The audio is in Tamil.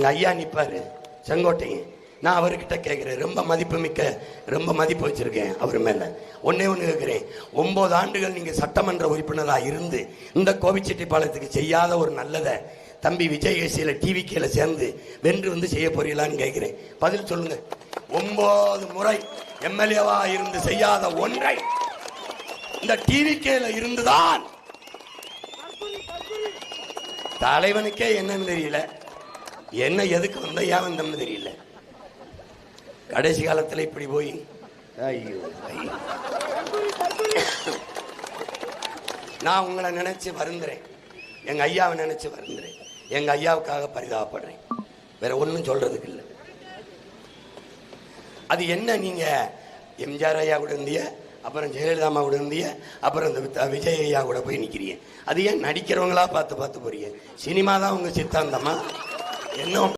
எங்கள் ஐயா நிற்பார் செங்கோட்டையன். நான் அவர்கிட்ட கேட்குறேன், ரொம்ப மதிப்பு வச்சுருக்கேன் அவர் மேலே. ஒன்றே கேட்குறேன், 9 ஆண்டுகள் நீங்கள் சட்டமன்ற உறுப்பினராக இருந்து இந்த கோபிச்செட்டிப்பாளையத்துக்கு செய்யாத ஒரு நல்லதை தம்பி விஜய் ஏசியில் டிவிக்கில் சேர்ந்து வென்று வந்து செய்ய போறீங்களான்னு கேட்குறேன். பதில் சொல்லுங்க. 9 முறை எம்எல்ஏவா இருந்து செய்யாத ஒன்றை இந்த டிவிக்கில் இருந்துதான் தலைவனுக்கே என்னன்னு தெரியல, என்ன எதுக்கு வந்த ஏன் வந்தோம்னு தெரியல. கடைசி காலத்தில் இப்படி போய் நான் உங்களை நினைச்சு வருந்துறேன், எங்க ஐயாவை நினைச்சு வருந்துறேன், எங்க ஐயாவுக்காக பரிதாபப்படுறேன், வேற ஒன்றும் சொல்றதுக்கு இல்லை. அது என்ன, நீங்க எம்ஜிஆர் ஐயா கூட இருந்திய, அப்புறம் ஜெயலலிதா அம்மா கூட இருந்திய, அப்புறம் இந்த விஜய் ஐயா கூட போய் நிற்கிறீங்க. அது ஏன் நடிக்கிறவங்களா பார்த்து போறீங்க? சினிமா தான் உங்க சித்தாந்தமா என்ன?